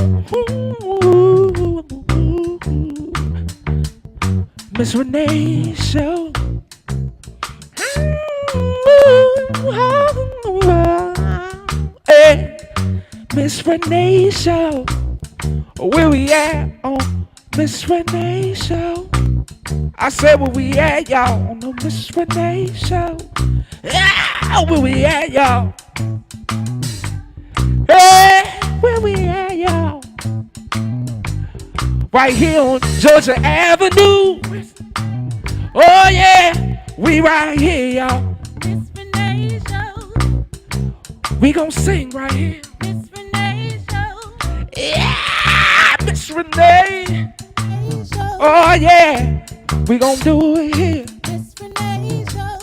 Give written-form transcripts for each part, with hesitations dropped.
Ooh, Miss Renee Show. Hey, Miss Renee Show. Where we at on Miss Renee Show? I said where we at, y'all, on the Miss Renee Show. Yeah, where we at, y'all? Hey, where we at, y'all? Right here on Georgia Avenue. Oh yeah, we right here, y'all. Miss Renee Show. We gon' sing right here. Miss Renee Show. Yeah, Miss Renee. Show. Oh yeah, we gon' do it here. Miss Renee Show.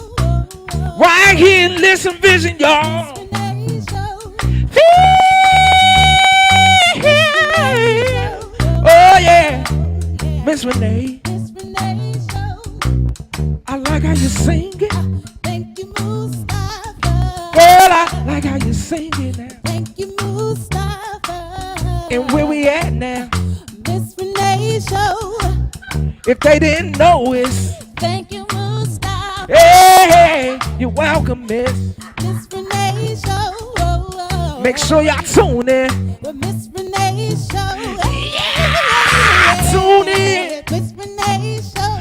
Right here in Listen Vision, y'all. Miss Renee Show. Oh yeah, Miss Renee. Miss Renee Show. I like how you sing it. Thank you, Mustafa. Girl, I like how you sing it now. Thank you, Mustafa. And where we at now? Miss Renee Show. If they didn't know it's, Thank you, Mustafa. hey, you're welcome, Miss. Miss Renee Show. Make sure y'all tune in. Well, Miss Renee Show. Yeah, tune in. Miss Renee Show.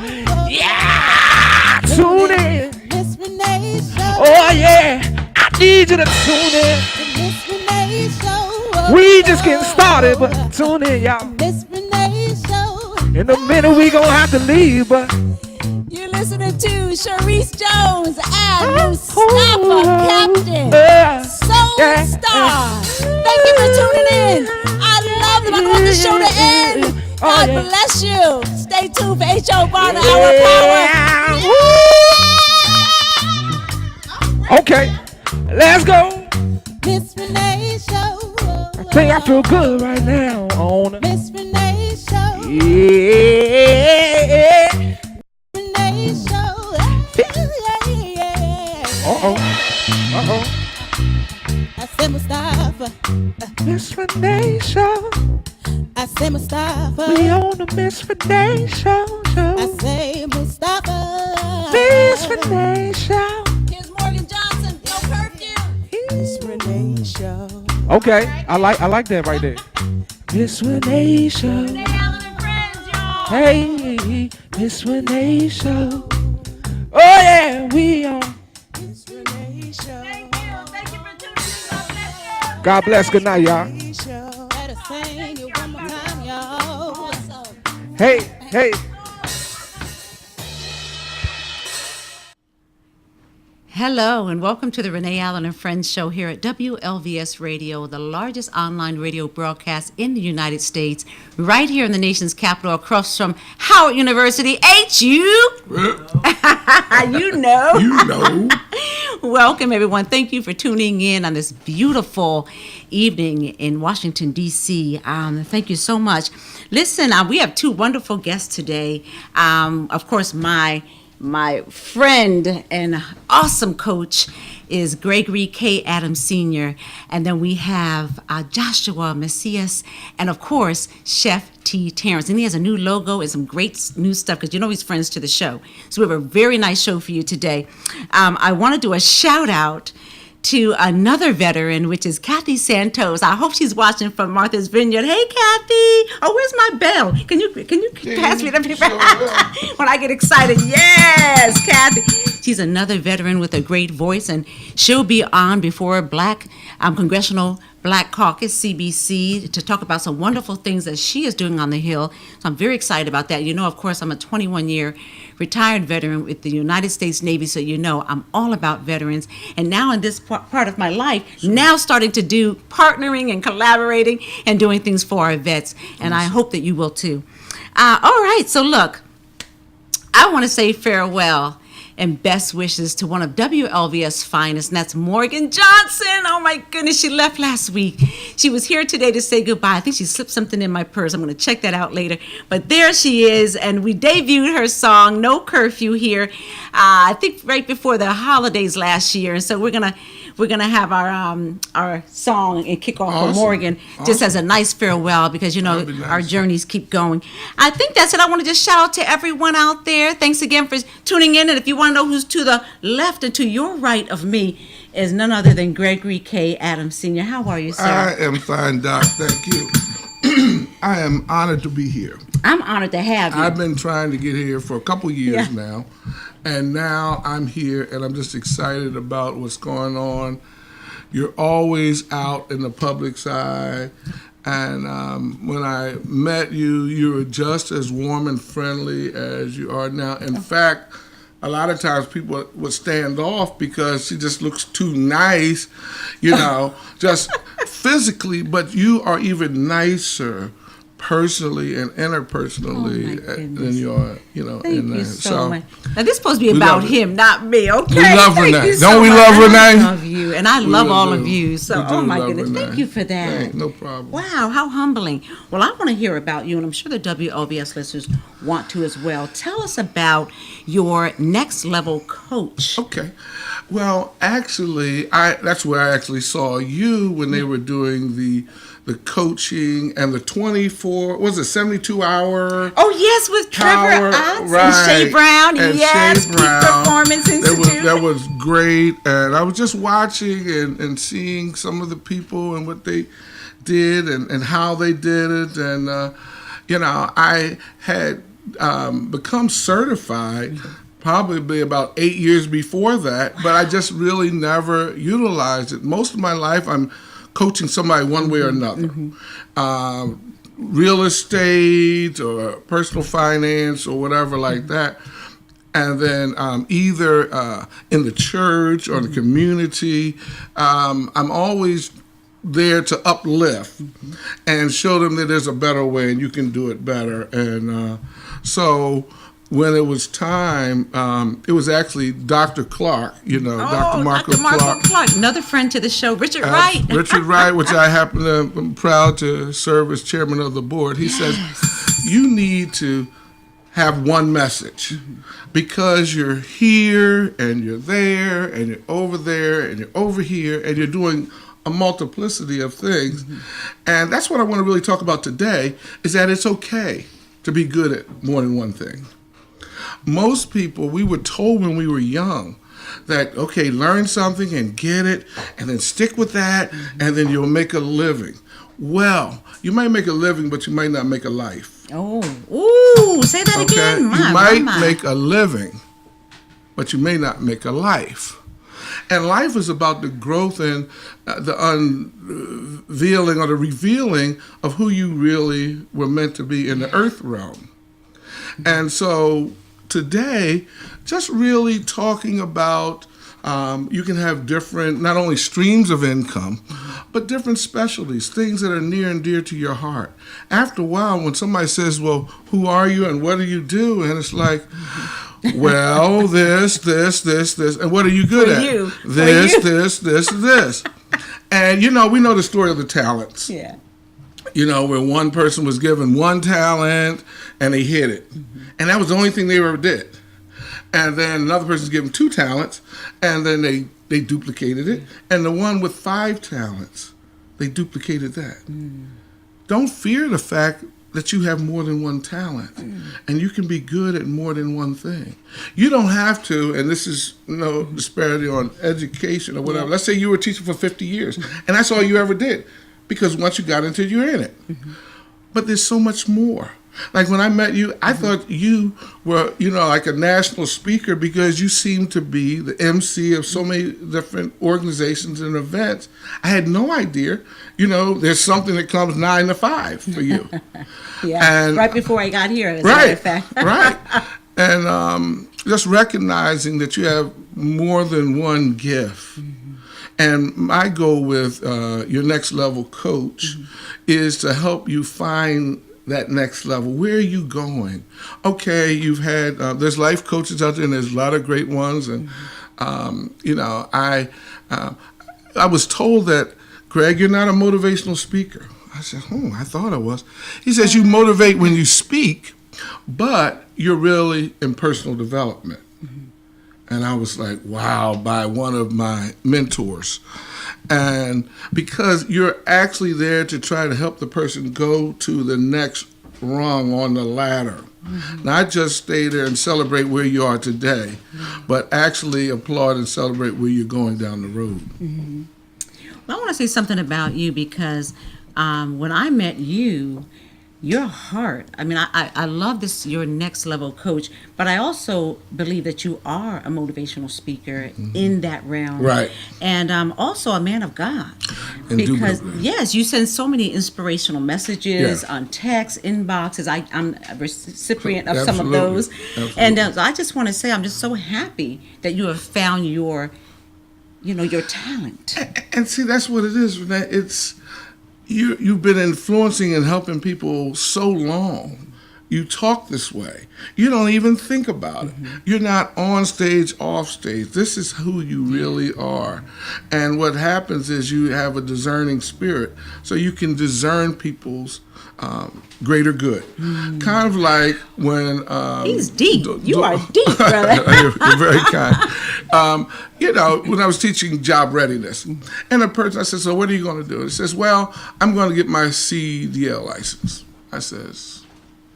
Yeah, tune in. Miss Renee Show. Oh yeah, I need you to tune in. Miss Renee Show. We just getting started, but tune in, y'all. Miss Renee Show. In a minute we gonna have to leave, but You're listening to Sharice Jones and Mustafa Captain Soul Star. Thank you for tuning in. I love them. I want the show to end. God bless you. Stay tuned for H.O. Barner, Our Power. Okay, let's go. Miss Renee Show. I think I feel good right now on it. Miss Renee Show. Yeah. Renee Show. Uh-oh. Uh-oh. I said Mustafa. Miss Renee Show. I say Mustafa. We on the Miss Renee Show. I say Mustafa. Miss Renee Show. Here's Morgan Johnson. No curfew. Miss Renee Show. Okay, I like that right there. Miss Renee Show. Renee Allen and friends, y'all. Hey, Miss Renee Show. Oh yeah, we on. Miss Renee Show. Thank you. Thank you for tuning in. God bless. Good night, y'all. Better sing it one more time, y'all. Awesome. Hey, hey. Hello and welcome to the Renee Allen and Friends show here at WLVS Radio, the largest online radio broadcast in the United States, right here in the nation's capital, across from Howard University. HU! You know. You know. Welcome, everyone. Thank you for tuning in on this beautiful evening in Washington, D.C. Thank you so much. Listen, we have two wonderful guests today. Of course, my friend and awesome coach is Gregory K. Adams Sr. And then we have Joshua Macias and, of course, Chef T. Terrence. And he has a new logo and some great new stuff because you know he's friends to the show. So we have a very nice show for you today. I want to do a shout out to another veteran, which is Kathy Santos. I hope she's watching from Martha's Vineyard. Hey, Kathy. Oh, where's my bell? Can you pass me the paper? When I get excited. Yes, Kathy. She's another veteran with a great voice, and she'll be on before Congressional Black Caucus, CBC, to talk about some wonderful things that she is doing on the Hill. So I'm very excited about that. You know, of course, I'm a 21-year retired veteran with the United States Navy, so you know I'm all about veterans. And now in this part of my life, now starting to do partnering and collaborating and doing things for our vets. And I hope that you will too. All right, so look, I want to say farewell and best wishes to one of WLVS finest, and that's Morgan Johnson. Oh my goodness, she left last week. She was here today to say goodbye. I think she slipped something in my purse. I'm going to check that out later. But there she is, and we debuted her song, No Curfew, here, I think right before the holidays last year. And so we're going to we're gonna have our song and kick off for Awesome. Morgan, just as a nice farewell, because you know That'd be nice. our journeys keep going. I think that's it. I want to just shout out to everyone out there. Thanks again for tuning in. And if you want to know who's to the left and to your right of me, is none other than Gregory K. Adams Sr. How are you, sir? I am fine, Doc. Thank you. I am honored to be here. I'm honored to have you. I've been trying to get here for a couple years now, and now I'm here, and I'm just excited about what's going on. You're always out in the public's eye, and when I met you, you were just as warm and friendly as you are now. In fact, a lot of times people would stand off because she just looks too nice, just physically, but you are even nicer personally and interpersonally than you are, Thank you so much. Now this is supposed to be about him, not me. Okay. We love Thank Renee. you Don't so we much. love Renee? I love you, and I love all do. of you. So, We do oh my love goodness, Renee. thank you for that. Hey, no problem. Wow, how humbling. Well, I want to hear about you, and I'm sure the WLBS listeners want to as well. Tell us about your next level coach. Okay. Well, actually, that's where I actually saw you when they were doing the coaching and the 72 hour. Oh yes, with Trevor Otts and Shay Brown. And Yes, Shay Peak Brown. Performance Institute. That was great, and I was just watching and seeing some of the people and what they did and how they did it, and I had become certified probably about 8 years before that, but I just really never utilized it. Most of my life, I'm coaching somebody one way or another. Real estate or personal finance or whatever like that. And then either in the church or the community, I'm always there to uplift and show them that there's a better way and you can do it better. And so when it was time, it was actually Dr. Clark, Dr. Marco Clark. Another friend to the show, Richard Wright. Richard Wright, which I'm proud to serve as chairman of the board. He says, you need to have one message because you're here and you're there and you're over there and you're over here and you're doing a multiplicity of things. And that's what I want to really talk about today, is that it's okay to be good at more than one thing. Most people, we were told when we were young that, okay, learn something and get it, and then stick with that, and then you'll make a living. Well, you might make a living, but you might not make a life. Oh, ooh, say that again. You might make a living, but you may not make a life. And life is about the growth and the unveiling or the revealing of who you really were meant to be in the earth realm. And so today, just really talking about you can have different, not only streams of income, but different specialties, things that are near and dear to your heart. After a while, when somebody says, well, who are you and what do you do? And it's like, well, this, and what are you good at? You. This. And, we know the story of the talents. Yeah. Where one person was given one talent and they hit it. And that was the only thing they ever did. And then another person's given 2 talents and then they duplicated it. And the one with 5 talents, they duplicated that. Don't fear the fact that you have more than one talent and you can be good at more than one thing. You don't have to, and this is no disparity on education or whatever. Let's say you were teaching for 50 years and that's all you ever did. Because once you got into it, you're in it. But there's so much more. Like when I met you, I thought you were, like a national speaker because you seemed to be the MC of so many different organizations and events. I had no idea, there's something that comes 9 to 5 for you. And right before I got here, as a matter of fact. Right. And just recognizing that you have more than one gift. And my goal with your next level coach is to help you find that next level. Where are you going? Okay, you've had, there's life coaches out there and there's a lot of great ones. And, I was told that, Greg, you're not a motivational speaker. I said, I thought I was. He says you motivate when you speak, but you're really in personal development. And I was like, wow, by one of my mentors. And because you're actually there to try to help the person go to the next rung on the ladder. Not just stay there and celebrate where you are today, but actually applaud and celebrate where you're going down the road. Well, I want to say something about you because when I met you, your heart, I mean, I love this, your next level coach, but I also believe that you are a motivational speaker in that realm. Right. And also a man of God. Because, Indubitably. yes, you send so many inspirational messages Yeah. on text, inboxes. I'm a recipient of some of Absolutely. those. Absolutely. And I just want to say I'm just so happy that you have found your talent. And see, that's what it is, Renee. It's you've been influencing and helping people so long. You talk this way. You don't even think about it. You're not on stage, off stage. This is who you really are. And what happens is you have a discerning spirit, so you can discern people's greater good. Kind of like when... He's deep. You are deep, brother. You're very kind. When I was teaching job readiness, and a person, I said, so what are you going to do? He says, well, I'm going to get my CDL license. I says,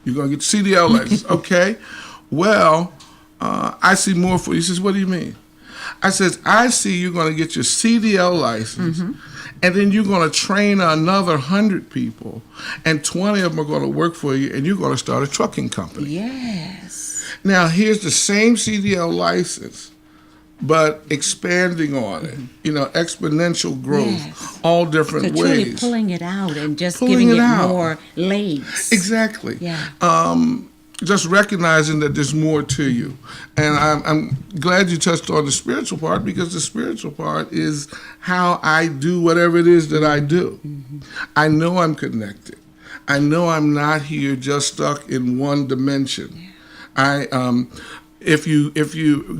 you're going to get the CDL license. Okay. Well, I see more for you. He says, what do you mean? I says, I see you're going to get your CDL license, and then you're going to train another 100 people, and 20 of them are going to work for you, and you're going to start a trucking company. Yes. Now, here's the same CDL license, but expanding on it, exponential growth, Yes. all different So ways. truly pulling it out and just Pulling giving it it out. more legs. Exactly. Yeah. Just recognizing that there's more to you. And I'm glad you touched on the spiritual part, because the spiritual part is how I do whatever it is that I do. I know I'm connected. I know I'm not here just stuck in one dimension. If you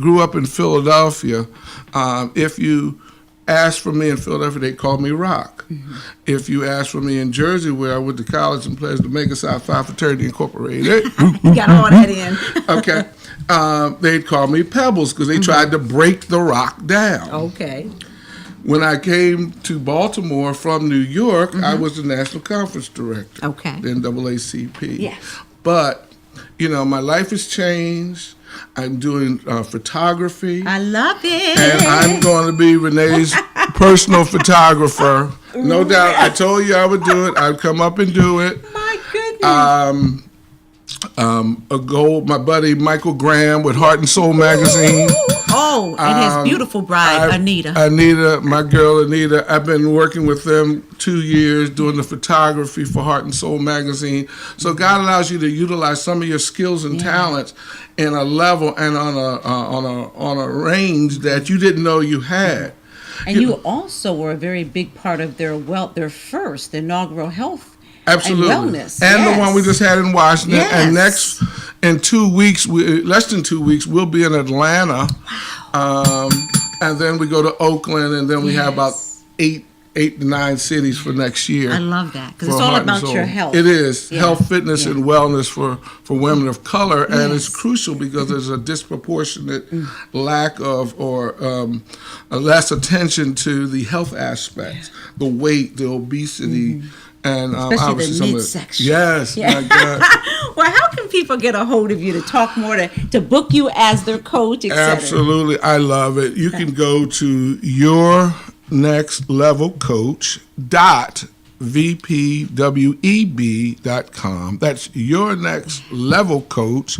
grew up in Philadelphia, if you asked for me in Philadelphia, they called me Rock. If you asked for me in Jersey, where I went to college and pledged to Omega Psi Phi Fraternity Incorporated, You got all that in. okay, they'd call me Pebbles, because they tried to break the rock down. Okay. When I came to Baltimore from New York, I was the National Conference Director. Okay. The NAACP. Yes. But, my life has changed. I'm doing photography. I love it. And I'm going to be Renee's personal photographer. No doubt. I told you I would do it. I'd come up and do it. My goodness. My buddy Michael Graham with Heart and Soul magazine. Oh, and his beautiful bride, Anita. Anita, my girl Anita. I've been working with them 2 years doing the photography for Heart and Soul magazine. So God allows you to utilize some of your skills and talents in a level and on a range that you didn't know you had. And you also were a very big part of their the inaugural health Absolutely. and wellness. And Yes. the one we just had in Washington. Yes. And next, in 2 weeks, less than 2 weeks, we'll be in Atlanta. Wow. And then we go to Oakland, and then we have about eight to 9 cities for next year. I love that, because for it's all Heart and about Soul. your health. It is. Yeah. Health, fitness, Yeah. and wellness for women of color. And it's Yes. crucial because there's a disproportionate lack of or less attention to the health aspects, the weight, the obesity, and Especially obviously the some of midsection. Yes, Yeah. my God. Well, how can people get a hold of you to talk more, to book you as their coach, etc.? Absolutely. I love it. You can go to yournextlevelcoach.vpweb.com. That's Your Next Level Coach,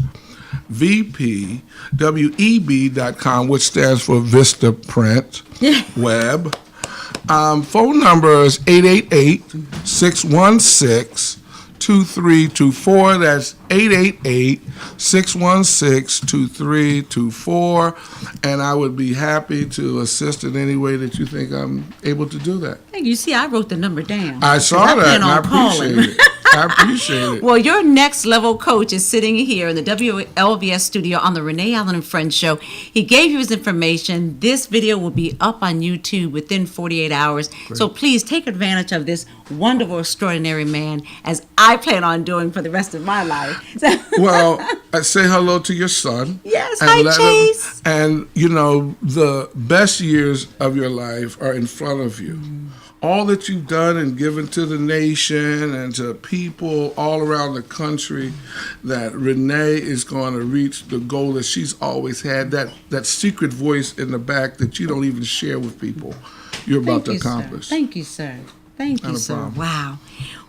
vpweb.com, which stands for Vista Print Web. Phone number is 888-616-2324. That's 888-616-2324. And I would be happy to assist in any way that you think I'm able to do that. Hey, you see, I wrote the number down. I saw I that, plan and I on calling. appreciate it. I appreciate it. Well, your next level coach is sitting here in the WLVS studio on the Renee Allen and Friends show. He gave you his information. This video will be up on YouTube within 48 hours. Great. So please take advantage of this wonderful, extraordinary man, as I plan on doing for the rest of my life. Well, I say hello to your son. Yes, and hi, Chase. And, you know, the best years of your life are in front of you. All that you've done and given to the nation and to people all around the country, that Renee is going to reach the goal that she's always had, that secret voice in the back that you don't even share with people, you're about to accomplish. Sir. Thank you, sir. Thank you, Not a sir. problem. Wow.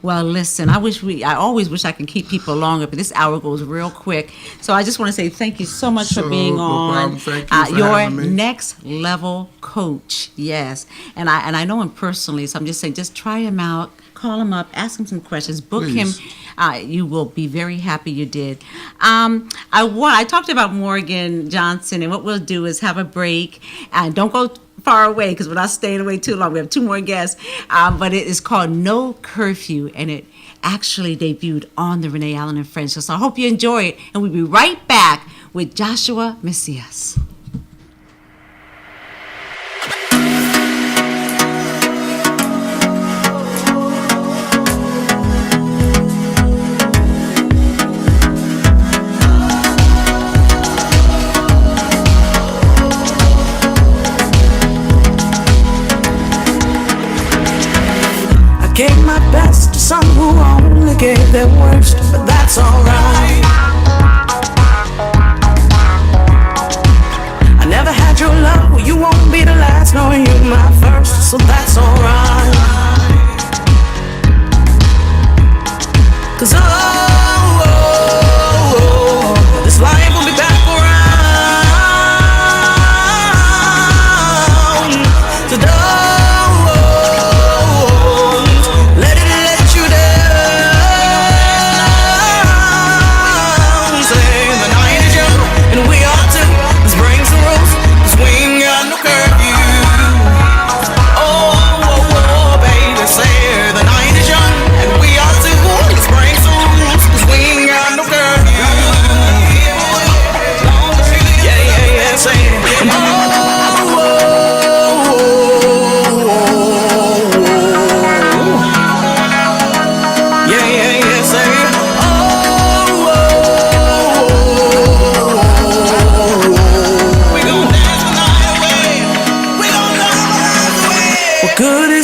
Well, listen, I always wish I could keep people longer, but this hour goes real quick. So I just want to say thank you so much for being no on. problem. Thank you for your having me. next level coach. Yes. And I know him personally, so I'm just saying, just try him out, call him up, ask him some questions, book Please. him. You will be very happy you did. I talked about Morgan Johnson, and what we'll do is have a break, and don't go far away because we're not staying away too long. We have 2 more guests, but it is called No Curfew, and it actually debuted on the Renee Allen and Friends show. So I hope you enjoy it, and we'll be right back with Joshua Macias. Gave my best to some who only gave their worst, but that's alright. I never had your love, well you won't be the last, nor you my first, so that's alright. 'Cause this life will be back around.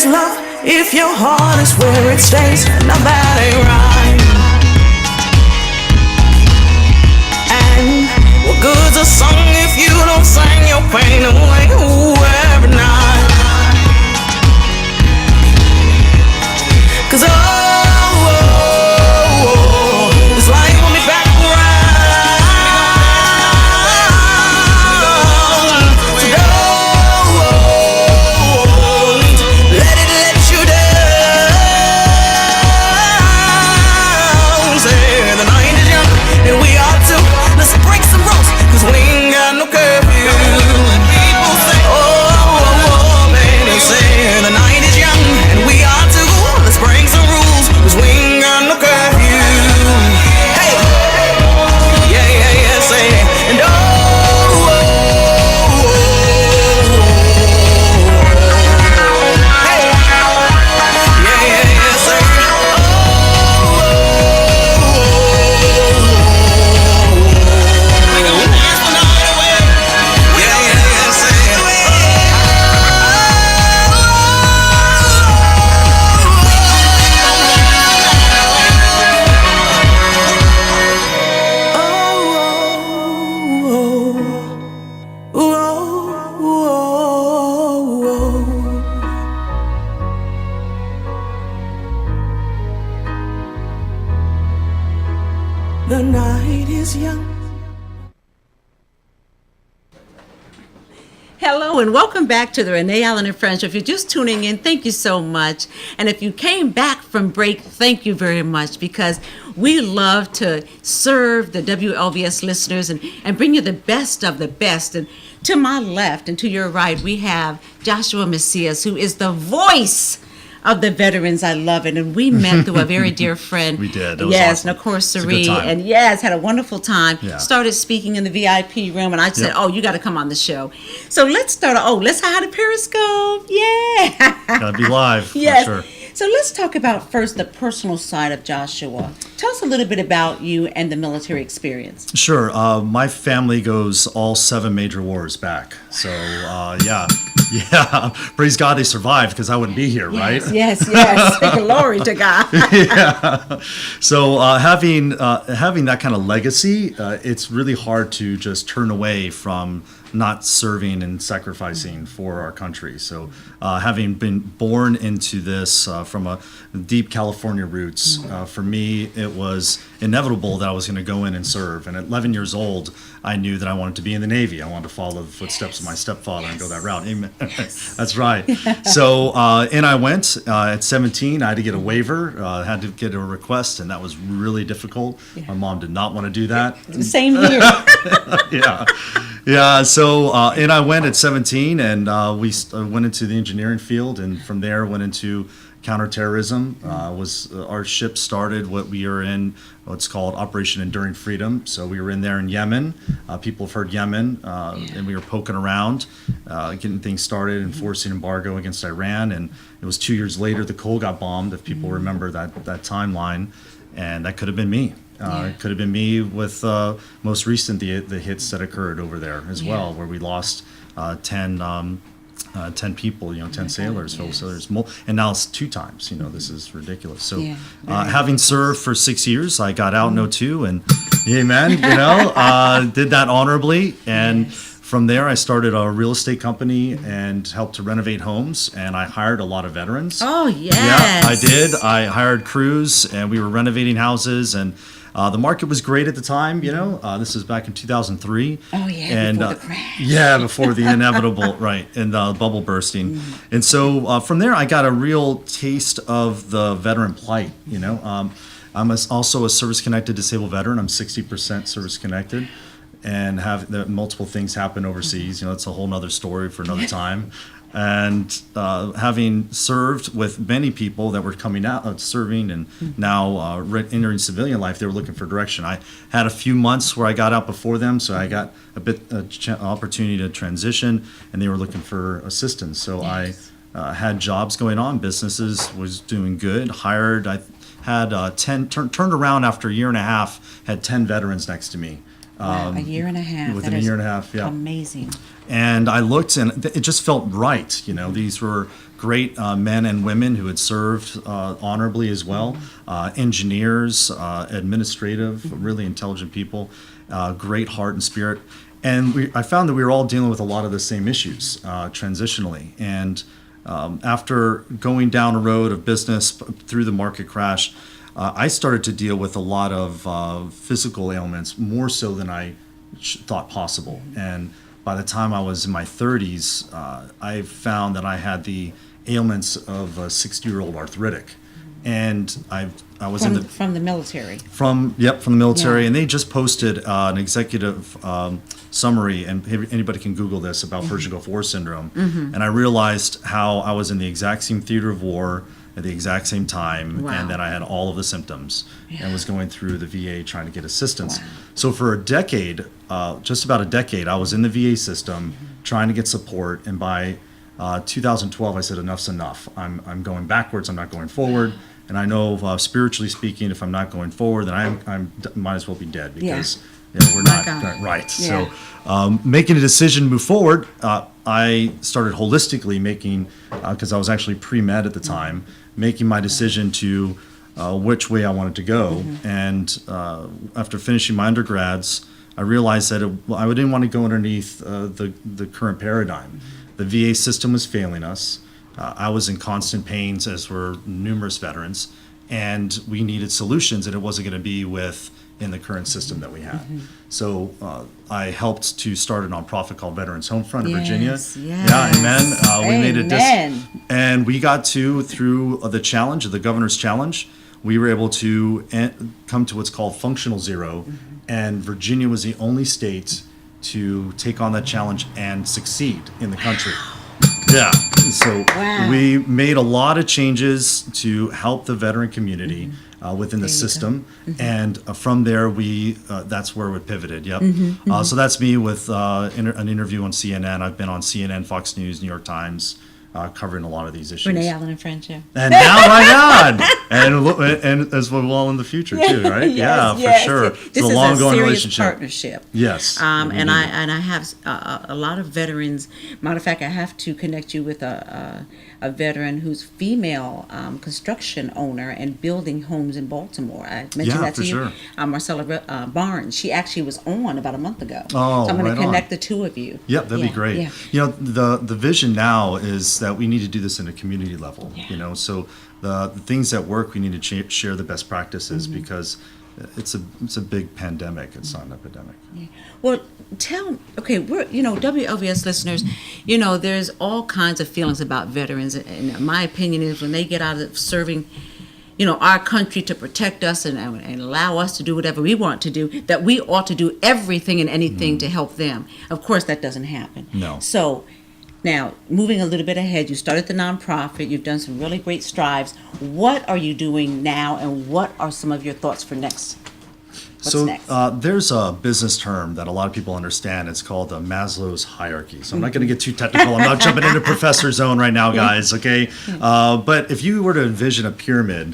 So if your heart is where it stays, now that ain't right. And what good's a song if you don't sing your pain away every night? 'Cause this life will be back around. So don't let it let you down. Say the night is young and we are too. Let's break some rules, 'cause we ain't got no curfew. People say, man, they say the night is young and we are too. Let's break some rules, 'cause we ain't got no curfew. Hey, yeah, say, and hey, yeah, say, we gon' dance the night away. Yeah, say, the night is young. Hello and welcome back to the Renee Allen and Friends show. If you're just tuning in, thank you so much. And if you came back from break, thank you very much, because we love to serve the WLVS listeners and bring you the best of the best. And to my left and to your right, we have Joshua Macias, who is the voice of the veterans. I love it. And we met through a very dear friend. We did. It was yes, awesome. and of course, It's a good Sari. time. And yes, had a wonderful time. Yeah. Started speaking in the VIP room, and I said, Yep. "Oh, you got to come on the show." So let's start. Oh, let's say hi to Periscope. Yeah. Gotta be live, Yes. for sure. So let's talk about first the personal side of Joshua. Tell us a little bit about you and the military experience. Sure. My family goes all 7 major wars back. So, yeah. Praise God they survived, because I wouldn't be here, right? Yes. Glory to God. Yeah. So having that kind of legacy, it's really hard to just turn away from not serving and sacrificing for our country. So having been born into this from a deep California roots, for me, it was inevitable that I was going to go in and serve. And at 11 years old, I knew that I wanted to be in the Navy. I wanted to follow the footsteps of my stepfather and go that route. Amen. That's right. So, and I went at 17. I had to get a waiver, had to get a request, and that was really difficult. My mom did not want to do that. Same here. Yeah. So, and I went at 17, and we went into the engineering field, and from there went into counterterrorism. Was our ship started what we are in, what's called Operation Enduring Freedom. So we were in there in Yemen. People have heard Yemen, and we were poking around, getting things started, enforcing embargo against Iran. And it was 2 years later the Cole got bombed, if people remember that timeline, and that could have been me. It could have been me with most recent the hits that occurred over there as well, where we lost 10 people, 10 sailors, fellow sailors, and now it's 2 times. This is ridiculous. So, having served for 6 years, I got out in '02, and amen, did that honorably, and from there I started a real estate company and helped to renovate homes, and I hired a lot of veterans. Oh, yes. Yeah, I did. I hired crews, and we were renovating houses, and the market was great at the time, This is back in 2003. Oh, yeah, and, before the crash. Yeah, before the inevitable, right, and the bubble bursting. And so from there, I got a real taste of the veteran plight, I'm also a service-connected disabled veteran. I'm 60% service-connected and have multiple things happen overseas. It's a whole nother story for another time. And having served with many people that were coming out serving and now entering civilian life, they were looking for direction. I had a few months where I got out before them, so I got a bit opportunity to transition, and they were looking for assistance. So I had jobs going on, businesses was doing good, hired. I had 10 turned around after a year and a half, had 10 veterans next to me. Wow, a year and a half. Within That a is year and a half, yeah. Amazing. And I looked, and it just felt right. These were great men and women who had served honorably as well. Engineers, administrative, really intelligent people, great heart and spirit. And I found that we were all dealing with a lot of the same issues transitionally. And after going down a road of business through the market crash, I started to deal with a lot of physical ailments, more so than I thought possible. And by the time I was in my 30s, I found that I had the ailments of a 60-year-old arthritic. And I was from the military. From the military, Yeah. and they just posted an executive summary, and anybody can Google this, about Persian Gulf War syndrome. And I realized how I was in the exact same theater of war at the exact same time, Wow. and that I had all of the symptoms and was going through the VA trying to get assistance. So for a decade, just about a decade, I was in the VA system trying to get support, and by 2012, I said, enough's enough. I'm going backwards, I'm not going forward. And I know, spiritually speaking, if I'm not going forward, then I might as well be dead, because we're My not God. right. Yeah. So making a decision to move forward, I started holistically making, because I was actually pre-med at the time, making my decision to which way I wanted to go. And after finishing my undergrads, I realized that I didn't want to go underneath the current paradigm. The VA system was failing us. I was in constant pains, as were numerous veterans, and we needed solutions, and it wasn't going to be in the current system that we had. So I helped to start a nonprofit called Veterans Homefront in Virginia. Yes. Yeah, amen. We made it, Amen. and we got through the challenge, the governor's challenge, we were able to come to what's called functional zero, and Virginia was the only state to take on that challenge and succeed in the country. Yeah. So Wow. we made a lot of changes to help the veteran community within the There you go. system, and from there we that's where we pivoted. Yep. So that's me with an interview on CNN. I've been on CNN, Fox News, New York Times, covering a lot of these issues. Renee Allen and Friends, yeah. And now, right on, and as well in the future too, right? Yeah, for sure. It's This a is long a going serious relationship. partnership. Yes. And I have a lot of veterans. Matter of fact, I have to connect you with a veteran who's female construction owner and building homes in Baltimore. I mentioned Yeah, that to for you, sure. Marcella Barnes. She actually was on about a month ago. Oh, so I'm going right to on. connect the two of you. Yeah, that'd be great. Yeah. You know, the vision now is that we need to do this in a community level. Yeah. You know, so the things that work, we need to share the best practices because it's a big pandemic. It's not an epidemic. Well, we're, WLVS listeners, there's all kinds of feelings about veterans. And my opinion is when they get out of serving, our country to protect us and allow us to do whatever we want to do, that we ought to do everything and anything to help them. Of course, that doesn't happen. No. So now, moving a little bit ahead, you started the nonprofit. You've done some really great strides. What are you doing now, and what are some of your thoughts for next? What's next? There's a business term that a lot of people understand. It's called Maslow's hierarchy. So I'm not going to get too technical. I'm not jumping into professor zone right now, guys. Okay, but if you were to envision a pyramid,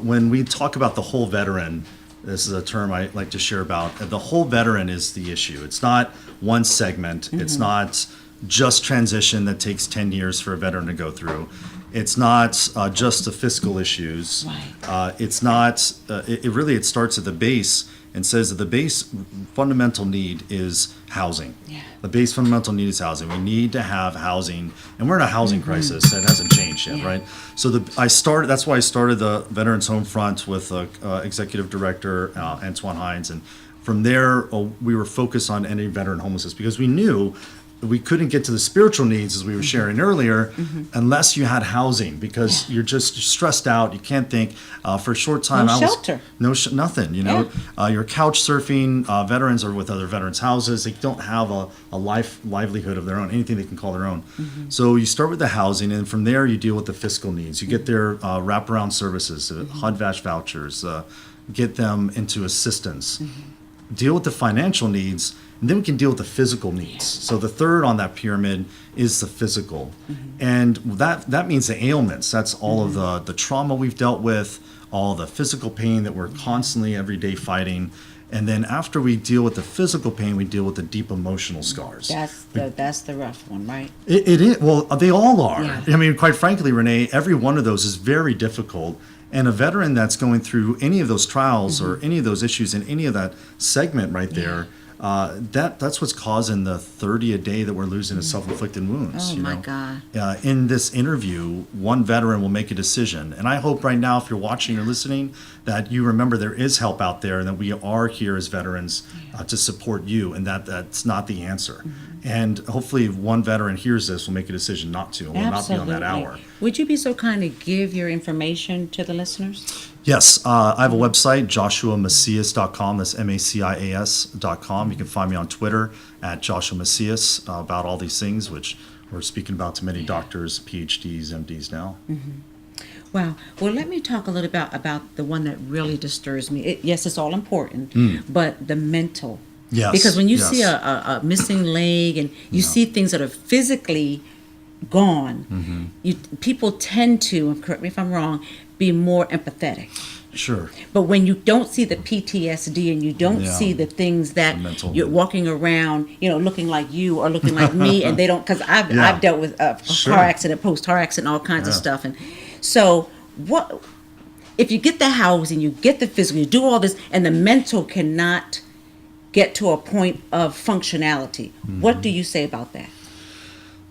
when we talk about the whole veteran, this is a term I like to share about. The whole veteran is the issue. It's not one segment. It's not just transition that takes 10 years for a veteran to go through. It's not just the fiscal issues. Right. It's not, it starts at the base and says that the base fundamental need is housing. Yeah. The base fundamental need is housing. We need to have housing, and we're in a housing crisis that hasn't changed yet, right? So that's why I started the Veterans Home Front with Executive Director Antoine Hines, and from there we were focused on ending veteran homelessness because we knew we couldn't get to the spiritual needs as we were sharing earlier unless you had housing because you're just stressed out. You can't think for a short time. No shelter. Nothing. You're couch surfing. Veterans are with other veterans' houses. They don't have a livelihood of their own, anything they can call their own. So you start with the housing, and from there you deal with the fiscal needs. You get their wraparound services, HUD-VASH vouchers, get them into assistance. Deal with the financial needs, and then we can deal with the physical needs. So the third on that pyramid is the physical. And that means the ailments. That's all of the trauma we've dealt with, all the physical pain that we're constantly every day fighting. And then after we deal with the physical pain, we deal with the deep emotional scars. That's the rough one, right? It is. Well, they all are. Yeah. I mean, quite frankly, Renee, every one of those is very difficult. And a veteran that's going through any of those trials or any of those issues in any of that segment right there, that's what's causing the 30 a day that we're losing as self-inflicted wounds. Oh, my God. In this interview, one veteran will make a decision. And I hope right now, if you're watching or listening, that you remember there is help out there and that we are here as veterans to support you, and that's not the answer. And hopefully one veteran hears this will make a decision not to and will not be on that hour. Would you be so kind to give your information to the listeners? Yes, I have a website, joshuamacias.com. That's MACIAS.com. You can find me on Twitter at Joshua Macias about all these things, which we're speaking about to many doctors, PhDs, MDs now. Wow. Well, let me talk a little about the one that really disturbs me. Yes, it's all important, but the mental. Yes. Because when you see a missing leg and you see things that are physically gone, people tend to, and correct me if I'm wrong, be more empathetic. Sure. But when you don't see the PTSD and you don't see the things that you're walking around, looking like you or looking like me, and they don't, because I've dealt with a car accident, post-car accident, all kinds of stuff. And so what, if you get the housing, you get the physical, you do all this, and the mental cannot get to a point of functionality, what do you say about that?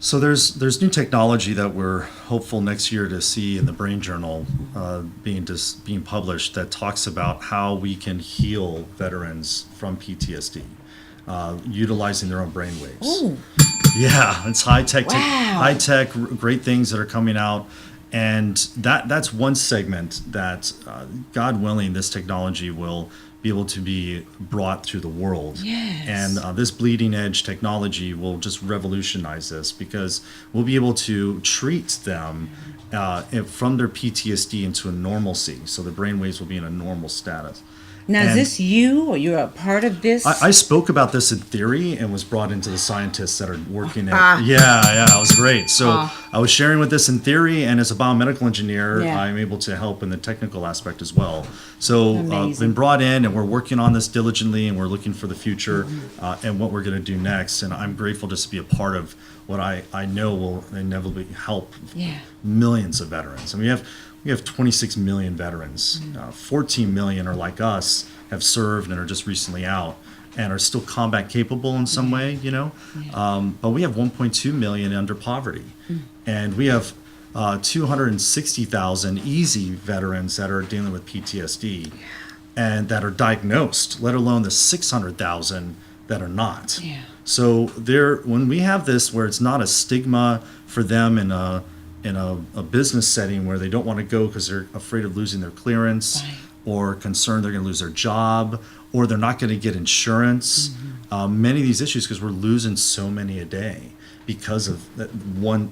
So there's new technology that we're hopeful next year to see in the Brain Journal being published that talks about how we can heal veterans from PTSD, utilizing their own brain waves. Ooh. Yeah, it's high tech, Wow. great things that are coming out, and that's one segment that, God willing, this technology will be able to be brought through the world. Yes. And this bleeding edge technology will just revolutionize this, because we'll be able to treat them from their PTSD into a normalcy. So the brain waves will be in a normal status. Now, is And this you, or you're a part of this? I spoke about this in theory and was brought into the scientists that are working at. Yeah, it was great. So I was sharing with this in theory, and as a biomedical engineer, Yeah. I'm able to help in the technical aspect as well. So Amazing. been brought in, and we're working on this diligently, and we're looking for the future and what we're going to do next. And I'm grateful just to be a part of what I know will inevitably help Yeah. millions of veterans. And we have 26 million veterans. 14 million are like us, have served and are just recently out and are still combat capable in some way, you know. But we have 1.2 million under poverty. And we have 260,000 easy veterans that are dealing with PTSD and that are diagnosed, let alone the 600,000 that are not. Yeah. So when we have this where it's not a stigma for them in a business setting where they don't want to go because they're afraid of losing their clearance, Right. or concerned they're going to lose their job, or they're not going to get insurance. Many of these issues, because we're losing so many a day because of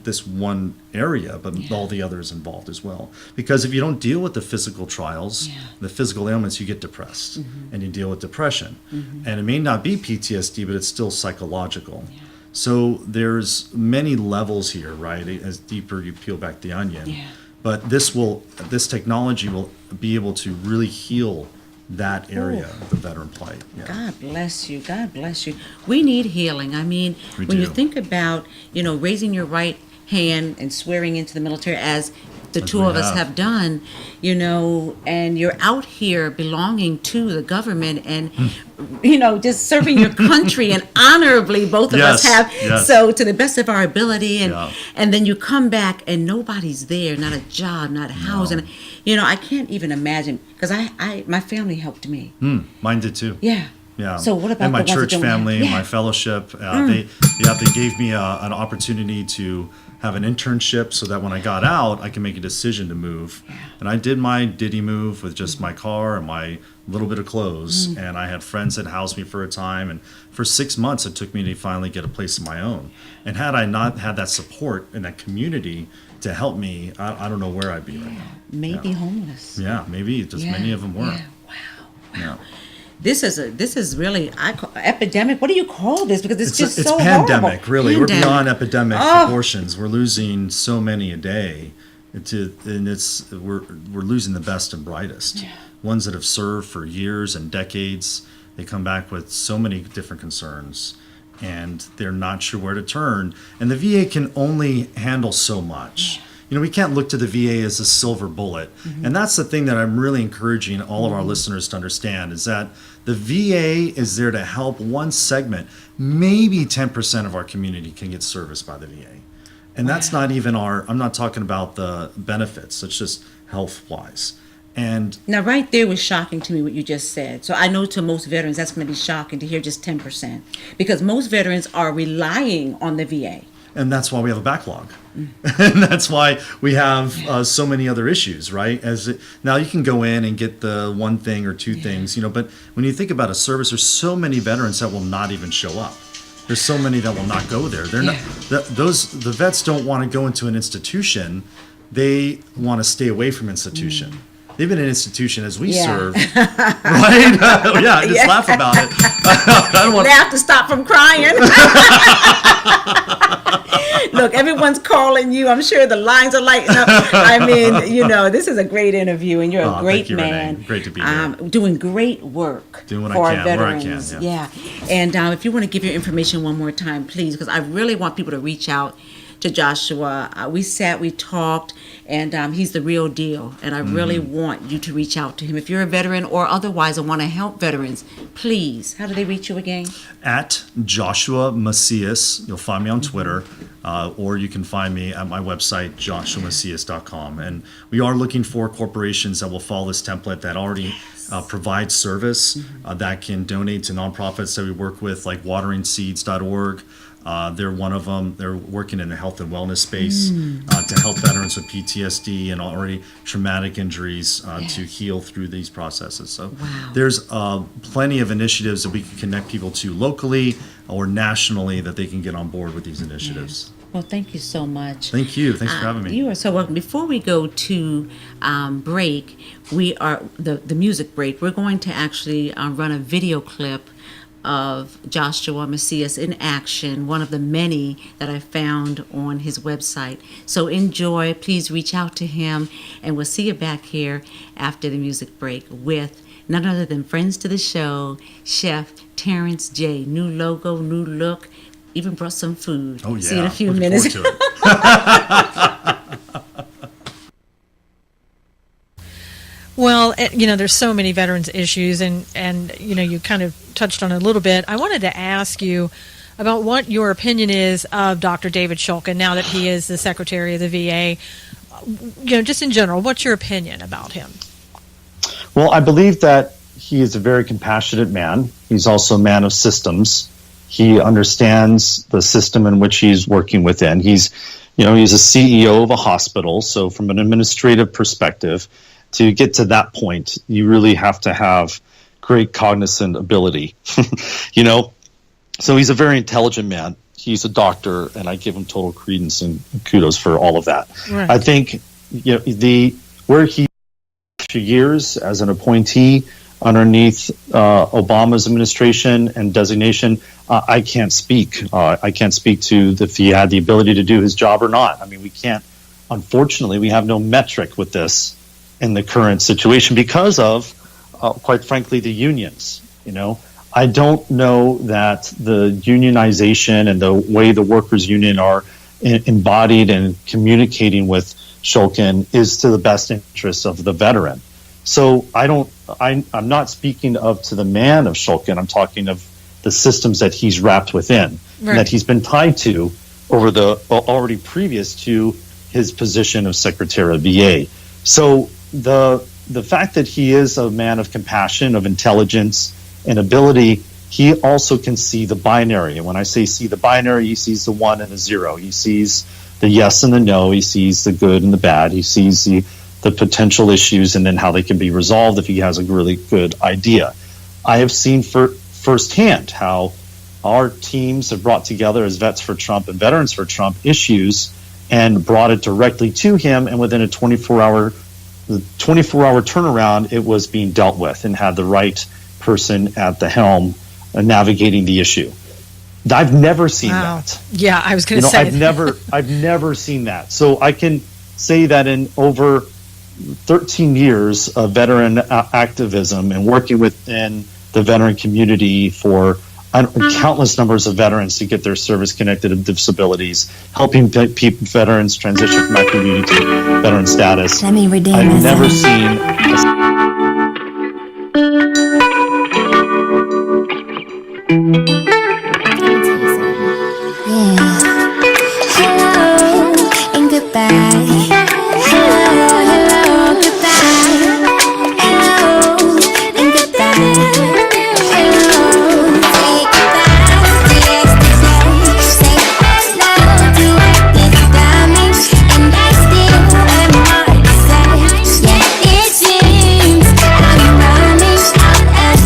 this one area, but all the others involved as well. Because if you don't deal with the physical trials, the physical ailments, you get depressed, and you deal with depression. And it may not be PTSD, but it's still psychological. So there's many levels here, right? As deeper you peel back the onion. Yeah. But this technology will be able to really heal that area of the veteran plight. Yeah. God bless you. God bless you. We need healing. I mean, We when you do. think about, raising your right hand and swearing into the military, as the As two we of us have. have done, and you're out here belonging to the government and, just serving your country, and honorably both of us Yes, have. yes. So to the best of our ability, Yeah. and then you come back and nobody's there, not a job, not housing. I can't even imagine, because my family helped me. Mine did too. Yeah. Yeah. So what about and my the ones that church don't have- family, Yeah. my fellowship, they gave me an opportunity to have an internship so that when I got out, I can make a decision to move. And I did my Diddy move with just my car and my little bit of clothes. And I had friends that housed me for a time. And for 6 months, it took me to finally get a place of my own. And had I not had that support and that community to help me, I don't know where I'd be right now. Maybe homeless. Yeah, maybe just many of them were. Yeah. Wow. Yeah. This is really epidemic. What do you call this? Because it's just It's so pandemic, horrible. really. Pandemic. We're beyond epidemic Oh. proportions. We're losing so many a day. We're losing the best and brightest. Ones that have served for years and decades. They come back with so many different concerns, and they're not sure where to turn. And the VA can only handle so much. We can't look to the VA as a silver bullet. And that's the thing that I'm really encouraging all of our listeners to understand, is that the VA is there to help one segment. Maybe 10% of our community can get serviced by the VA. And that's not even I'm not talking about the benefits. It's just health-wise. And Now, right there was shocking to me what you just said. So I know to most veterans that's going to be shocking to hear just 10%, because most veterans are relying on the VA. And that's why we have a backlog. And that's why we have so many other issues, right? Now you can go in and get the one thing or two things, but when you think about a service, there's so many veterans that will not even show up. There's so many that will not go there. They're not, the vets don't want to go into an institution. They want to stay away from institution. They've been in institution as we serve, right? I just laugh about it. I don't want They have to stop from crying. Look, everyone's calling you. I'm sure the lines are lighting up. I mean, this is a great interview, and you're a great thank you, man. Renee. Great to be here. Doing great work Doing what I for our can, where I can, veterans. yeah. And if you want to give your information one more time, please, because I really want people to reach out to Joshua. We talked, and he's the real deal. And I really want you to reach out to him. If you're a veteran or otherwise and want to help veterans, please. How do they reach you again? At Joshua Macias. You'll find me on Twitter, or you can find me at my website, joshuamacias.com. And we are looking for corporations that will follow this template that already provide service, that can donate to nonprofits that we work with, like wateringseeds.org. They're one of them. They're working in the health and wellness space to help veterans with PTSD and already traumatic injuries to heal through these processes. So there's plenty of initiatives that we can connect people to locally or nationally that they can get on board with these initiatives. Well, thank you so much. Thank you. Thanks for having me. You are so welcome. Before we go to break, we are the music break. We're going to actually run a video clip of Joshua Macias in action, one of the many that I found on his website. So enjoy. Please reach out to him, and we'll see you back here after the music break with none other than friends to the show, Chef Terrence J. New logo, new look, even brought some food. Oh, yeah. See you in a few Looking minutes. forward to it. Well, there's so many veterans issues, and you kind of touched on it a little bit. I wanted to ask you about what your opinion is of Dr. David Shulkin now that he is the Secretary of the VA. Just in general, what's your opinion about him? Well, I believe that he is a very compassionate man. He's also a man of systems. He understands the system in which he's working within. He's a CEO of a hospital, so from an administrative perspective, to get to that point, you really have to have great cognizant ability. So he's a very intelligent man. He's a doctor, and I give him total credence and kudos for all of that. Right. I think where he for years as an appointee underneath Obama's administration and designation, I can't speak. I can't speak to if he had the ability to do his job or not. I mean, we can't. Unfortunately, we have no metric with this in the current situation because of, quite frankly, the unions. I don't know that the unionization and the way the workers' union are embodied and communicating with Shulkin is to the best interest of the veteran. So I'm not speaking to the man of Shulkin. I'm talking of the systems that he's wrapped within, and that he's been tied to already previous to his position of Secretary of VA. So the fact that he is a man of compassion, of intelligence and ability, he also can see the binary. And when I say see the binary, he sees the 1 and the 0. He sees the yes and the no. He sees the good and the bad. He sees the potential issues and then how they can be resolved if he has a really good idea. I have seen firsthand how our teams have brought together as Vets for Trump and Veterans for Trump issues and brought it directly to him, and within a 24-hour turnaround, it was being dealt with and had the right person at the helm navigating the issue. I've never seen that. Yeah, I was going to say I've never seen that. So I can say that in over 13 years of veteran activism and working within the veteran community for countless numbers of veterans to get their service-connected disabilities, helping veterans transition from active duty to veteran status. Let me redeem I've myself. never seen Hello and goodbye. Hello, goodbye. Hello and goodbye. Hello, say goodbye to yesterday. Say hello to what is coming, and I still have more to say. Yeah, it seems I'm running out of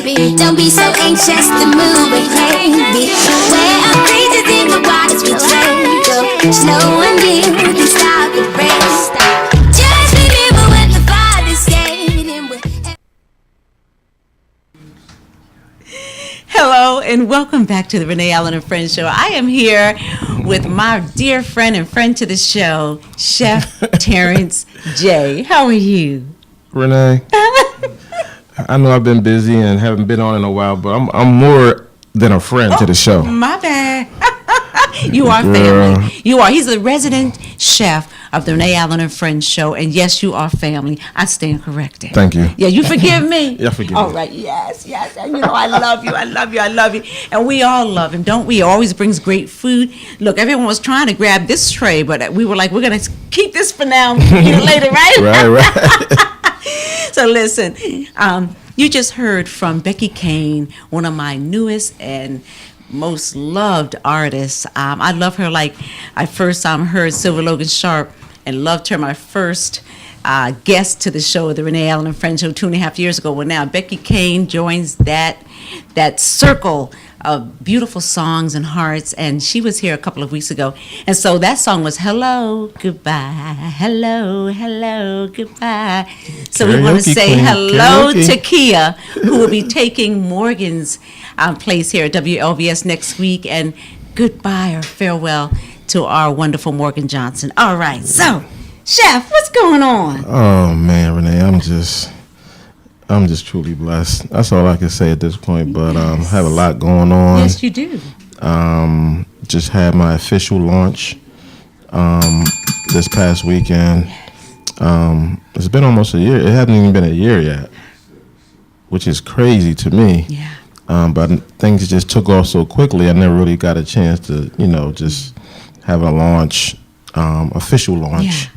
baby. Don't be so anxious to move ahead, baby. Where our creatures in the waters we trade, go. No one here can stop the race. Just remember what the Father said, and we're Hello and welcome back to the Renee Allen and Friends Show. I am here with my dear friend and friend to the show, Chef Terrence J. How are you? Renee, I know I've been busy and haven't been on in a while, but I'm more than a friend to the show. My bad. You are Girl. family. You are. He's the resident chef of the Renee Allen and Friends Show, and yes, you are family. I stand corrected. Thank you. Yeah, you forgive me? Yeah, forgive All me. right, yes. And you know, I love you, I love you, I love you. And we all love him, don't we? He always brings great food. Look, everyone was trying to grab this tray, but we were like, we're going to keep this for now, you later, right? Right. So listen, you just heard from Becky Kane, one of my newest and most loved artists. I love her like I first heard Silver Logan Sharp and loved her my first guest to the show, the Renee Allen and Friends Show, 2.5 years ago. Well, now Becky Kane joins that circle of beautiful songs and hearts, and she was here a couple of weeks ago. And so that song was Hello, Goodbye, Hello, Goodbye. So we want to Karaoke say queen, hello karaoke. to Kia, who will be taking Morgan's place here at WLVS next week, and goodbye or farewell to our wonderful Morgan Johnson. All right, so Chef, what's going on? Oh man, Renee, I'm just truly blessed. That's all I can say at this point. But have a lot going on. Yes, you do. Just had my official launch this past weekend. It's been almost a year. It hasn't even been a year yet, which is crazy to me. Yeah. But things just took off so quickly. I never really got a chance to, just have a launch, official launch.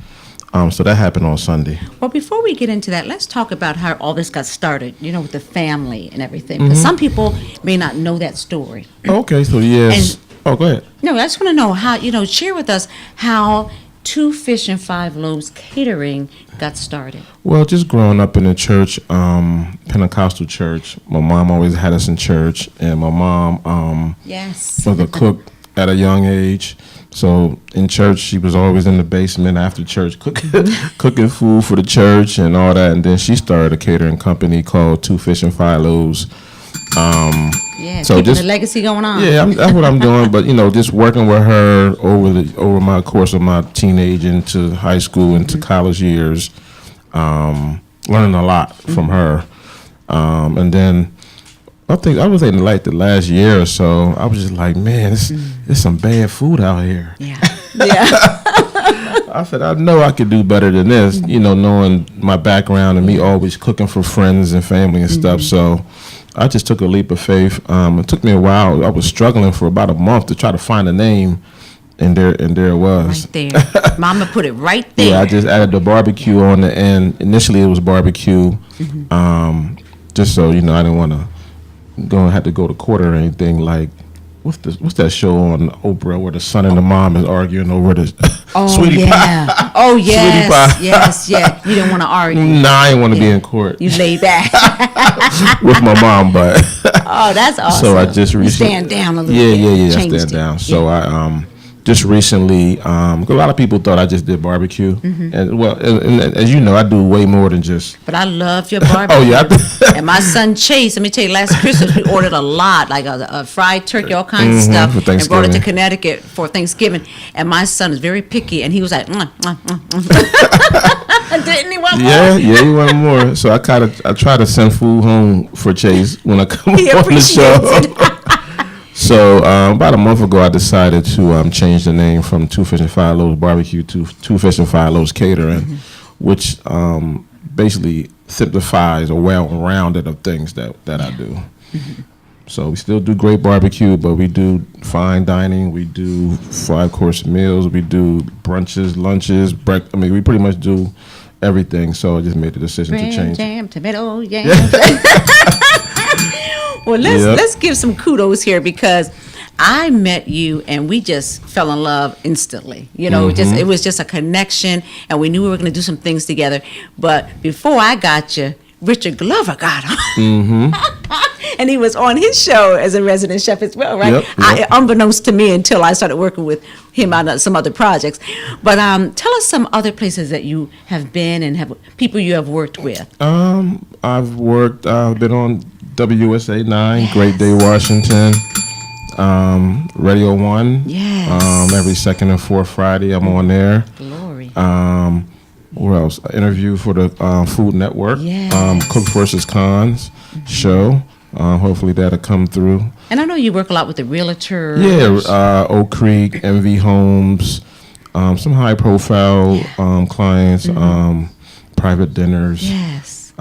So that happened on Sunday. Well, before we get into that, let's talk about how all this got started, with the family and everything. Because some people may not know that story. Okay, so yes. Go ahead. No, I just want to know how, share with us how Two Fish and Five Loaves Catering got started. Well, just growing up in the church, Pentecostal church, my mom always had us in church, and my mom Yes. was a cook at a young age. So in church, she was always in the basement after church cooking food for the church and all that. And then she started a catering company called Two Fish and Five Loaves. Yeah, so keeping just the legacy going on. Yeah, that's what I'm doing. But just working with her over my course of my teenage into high school into college years, learning a lot from her. And then I think I was in like the last year or so, I was just like, man, there's some bad food out here. Yeah. I said, I know I could do better than this, knowing my background and me always cooking for friends and family and stuff. So I just took a leap of faith. It took me a while. I was struggling for about a month to try to find a name, and there it was. Right there. Mama put it right there. Yeah, I just added the barbecue on the end. Initially, it was barbecue, just so, I didn't want to have to go to court or anything. Like, what's that show on Oprah where the son and the mom is arguing over the sweetie pie? Oh, yes. Sweetie pie. Yes. You didn't want to argue. Nah, I didn't want to be in court You lay back. with my mom, but Oh, that's awesome. so I just You recently stand down a little yeah, bit. I Changed stand it. down. So I just recently, 'cause a lot of people thought I just did barbecue, and well, and as you know, I do way more than just. But I love your barbecue. Oh yeah, And my son Chase, let me tell you, last Christmas we ordered a lot, like a fried turkey, all kinds of stuff, for and brought it to Thanksgiving. Connecticut for Thanksgiving. And my son is very picky, and he was like, didn't he want more? Yeah, he wanted more. So I try to send food home for Chase when I come He on the appreciates show. it. So about a month ago, I decided to change the name from Two Fish and Five Loaves Barbecue to Two Fish and Five Loaves Catering, which basically simplifies or well-rounded of things that I do. So we still do great barbecue, but we do fine dining. We do 5-course meals. We do brunches, lunches, breakfast. I mean, we pretty much do everything. So I just made the decision to Bread, change. jam, tomato, yam. Well, Yep. let's give some kudos here because I met you and we just fell in love instantly. It was just a connection, and we knew we were going to do some things together. But before I got you, Richard Glover got on. And he was on his show as a resident chef as well, right? Yep. Unbeknownst to me until I started working with him on some other projects. But tell us some other places that you have been and have people you have worked with. I've been on WSA 9, Great Day, Washington. Radio 1. Yes. Every second and fourth Friday, I'm on there. Glory. Where else? I interview for the Food Network. Yes. Cook versus Cons show. Hopefully that'll come through. And I know you work a lot with the realtors. Yeah, Oak Creek, MV Homes, some high profile clients, private dinners. Yes.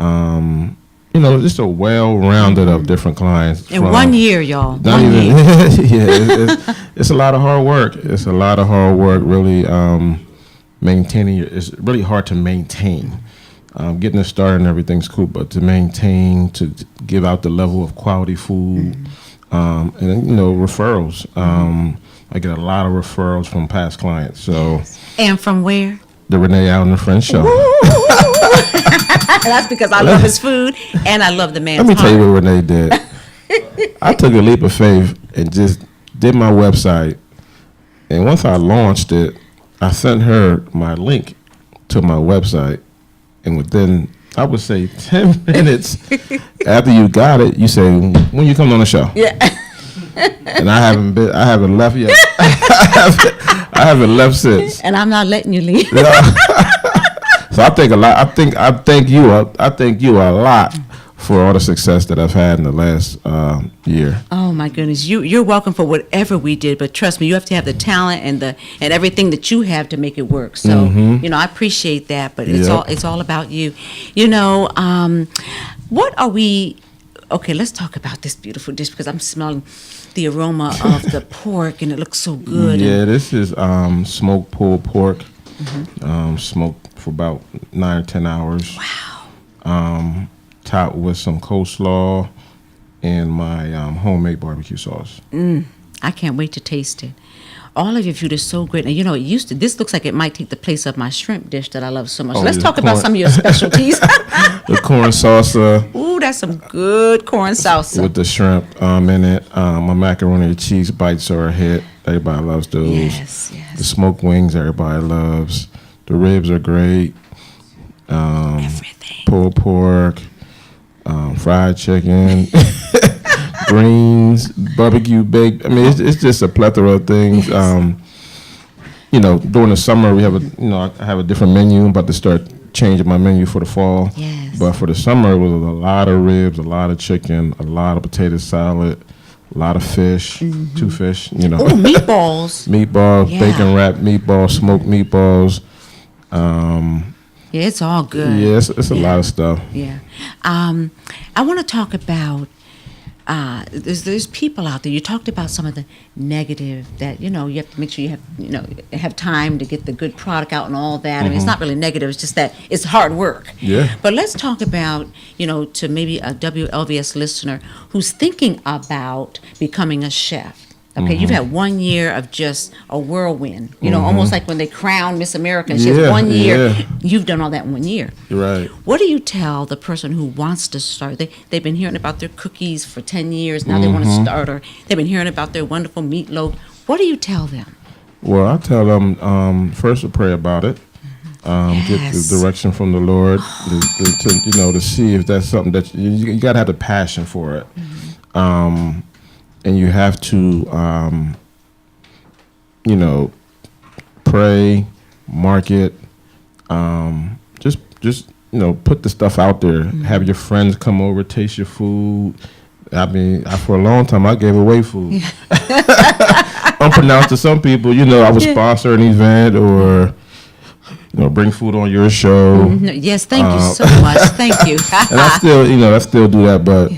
Just a well-rounded of different clients. In 1 year, y'all. Not 1 even, year. it's a lot of hard work. It's a lot of hard work, really maintaining. It's really hard to maintain. Getting it started and everything's cool, but to maintain, to give out the level of quality food, and referrals. I get a lot of referrals from past clients. So. And from where? The Renee Allen and Friends show. That's because I love his food and I love the man's Let me heart. tell you what Renee did. I took a leap of faith and just did my website. And once I launched it, I sent her my link to my website. And within, I would say, 10 minutes after you got it, you say, when you come on the show? Yeah. And I haven't left yet. I haven't left since. And I'm not letting you leave. So I think a lot. I thank you a lot for all the success that I've had in the last year. Oh my goodness, you're welcome for whatever we did, but trust me, you have to have the talent and everything that you have to make it work. So I appreciate that, but it's all about you. What are we? Okay, let's talk about this beautiful dish because I'm smelling the aroma of the pork and it looks so good. Yeah, this is smoked pulled pork, smoked for about 9 or 10 hours. Wow. Topped with some coleslaw and my homemade barbecue sauce. I can't wait to taste it. All of your food is so great. And this looks like it might take the place of my shrimp dish that I love so much. Let's talk about some of your specialties. The corn salsa. Ooh, that's some good corn salsa. With the shrimp in it. My macaroni and cheese bites are a hit. Everybody loves those. Yes. The smoked wings, everybody loves. The ribs are great. Everything. Pulled pork, fried chicken, greens, barbecue baked. I mean, it's just a plethora of things. Yes. During the summer we have I have a different menu. I'm about to start changing my menu for the fall. Yes. But for the summer it was a lot of ribs, a lot of chicken, a lot of potato salad, a lot of fish, 2 fish. Oh, meatballs. Meatballs, Yeah. bacon wrapped meatballs, smoked meatballs. Yeah, it's all good. Yeah, it's a lot of stuff. Yeah. I want to talk about, there's people out there. You talked about some of the negative that, you have to make sure you have time to get the good product out and all that. I mean, it's not really negative. It's just that it's hard work. Yeah. But let's talk about, to maybe a WLVS listener who's thinking about becoming a chef. Okay, you've had 1 year of just a whirlwind, almost like when they crowned Miss America. She has 1 year. Yeah. You've done all that in 1 year. You're right. What do you tell the person who wants to start? They've been hearing about their cookies for 10 years. Now they want to start, or they've been hearing about their wonderful meatloaf. What do you tell them? Well, I tell them first to pray about it. Get the direction from the Lord to see if that's something that you got to have the passion for it. And you have to, pray, market, just put the stuff out there. Have your friends come over, taste your food. I mean, for a long time, I gave away food. Unpronounced to some people, I would sponsor an event or, bring food on your show. Yes, thank you so much. Thank you. And I still do that, but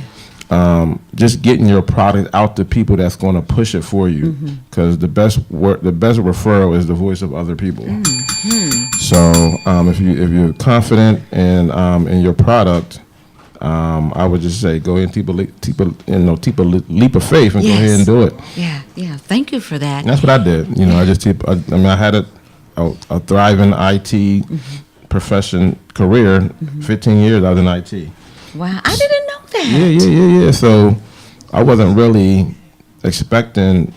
just getting your product out to people that's going to push it for you, because the best referral is the voice of other people. So if you're confident in your product, I would just say go ahead and take a leap of faith and go ahead and do it. Yeah. Thank you for that. And that's what I did. I had a thriving IT profession career. 15 years I was in IT. Wow, I didn't know that. Yeah. So I wasn't really expecting,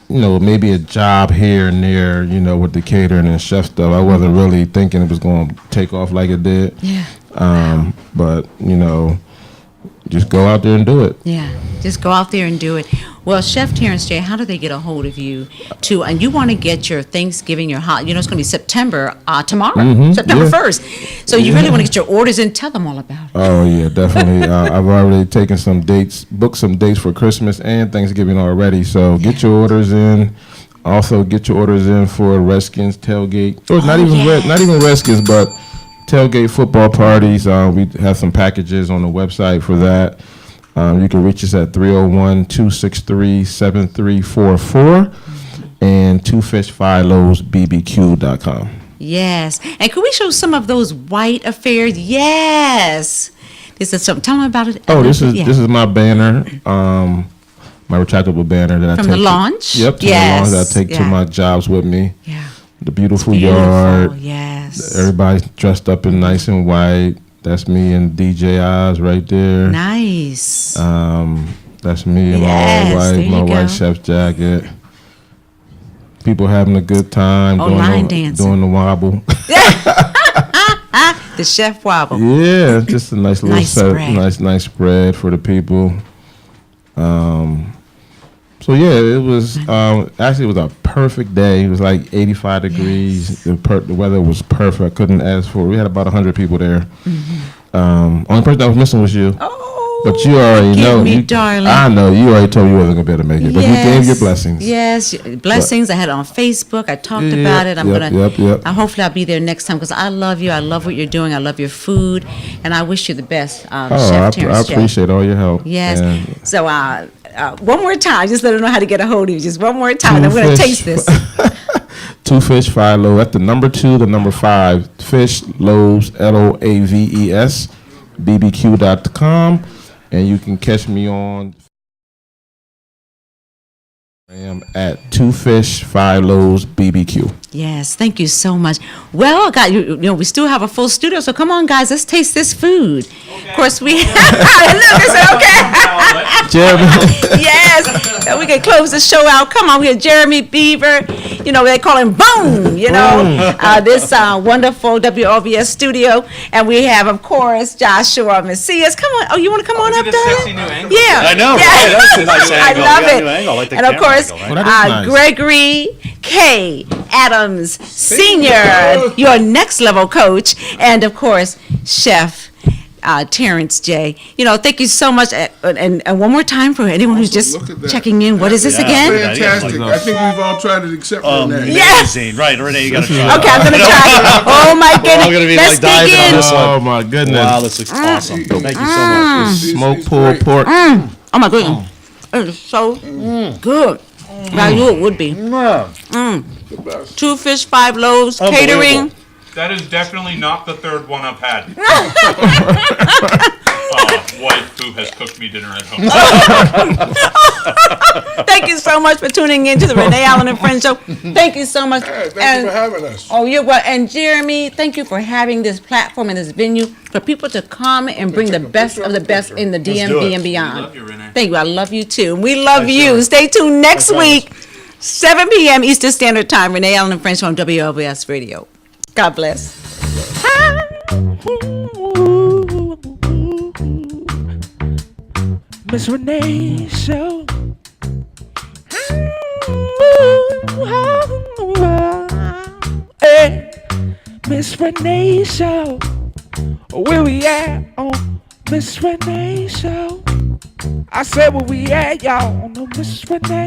maybe a job here and there, with the catering and chef stuff. I wasn't really thinking it was going to take off like it did. Yeah. But, just go out there and do it. Yeah, just go out there and do it. Well, Chef Terrence J., how do they get a hold of you and you want to get your Thanksgiving, it's going to be September, tomorrow, September 1st. So you really want to get your orders in. Tell them all about it. Oh, yeah, definitely. I've already taken some dates, booked some dates for Christmas and Thanksgiving already. So get your orders in. Also get your orders in for Redskins tailgate. Or not even Redskins, but tailgate football parties. We have some packages on the website for that. You can reach us at 301-263-7344 and twofishfilowsbbq.com. Yes. And could we show some of those white affairs? Yes. This is something. Tell them about it. Oh, this is my banner. My retractable banner that I take from the launch. Yep, the launch that I take to my jobs with me. Yeah. The beautiful yard. Yes. Everybody dressed up in nice and white. That's me and DJ Oz right there. Nice. That's me in my white chef's jacket. People having a good time. Doing the wobble. The chef wobble. Yeah, just a nice little nice spread for the people. So yeah, it was actually it was a perfect day. It was like 85 degrees. The weather was perfect. I couldn't ask for it. We had about 100 people there. Only person that was missing was you. Oh, but you already know. Darling. I know you already told me you wasn't gonna be able to make it, but you gave your blessings. Yes, blessings. I had it on Facebook. I talked about it. Hopefully I'll be there next time because I love you. I love what you're doing. I love your food, and I wish you the best, Chef Terrence I appreciate all your help. Yes. So one more time, just let them know how to get a hold of you. Just one more time. I'm going to taste this. 2 Fish 5 Loaves. That's the number 2, the number 5. Fish Loaves, LOAVES, bbq.com. And you can catch me on at 2 Fish 5 Loaves BBQ. Yes, thank you so much. Well, God, we still have a full studio, so come on, guys, let's taste this food. Okay. Of course, we Jeremy. Yes, we can close the show out. Come on, we have Jeremy Beaver. They call him Boom. This wonderful WOBS studio, and we have, of course, Joshua Macias. Come on. Oh, you want to come on up, darling? Yeah, I know. Yeah. Right? That's a nice angle. I love it. Angle. I like the and of course, nice. Gregory K. Adams Sr., your next level coach, and of course, Chef Terrence J. Thank you so much. And one more time for anyone who's just checking in. What is this again? Fantastic. I think we've all tried it except Renee. Amazing. Right, Renee, you got to try. Okay, I'm going to try it. Oh, my goodness. Let's dig in. Oh, my goodness. Wow, this looks awesome. Thank you so much. Smoked pulled pork. Oh, my goodness. It is so good. I knew it would be. 2 Fish 5 Loaves catering. That is definitely not the third one I've had. Wife who has cooked me dinner at home. Thank you so much for tuning in to the Renee Allen and Friends Show. Thank you so much. Hey, thank you for having us. Oh, you're welcome. And Jeremy, thank you for having this platform and this venue for people to come and bring the best of the best in the DMV and beyond. I love you, Renee. Thank you. I love you too. And we love you. Stay tuned next week, 7 p.m. Eastern Standard Time. Renee Allen and Friends Show on WLBS Radio. God bless. Miss Renee Show. Hey, Miss Renee Show. Where we at on Miss Renee Show? I said where we at, y'all, on the Miss Renee.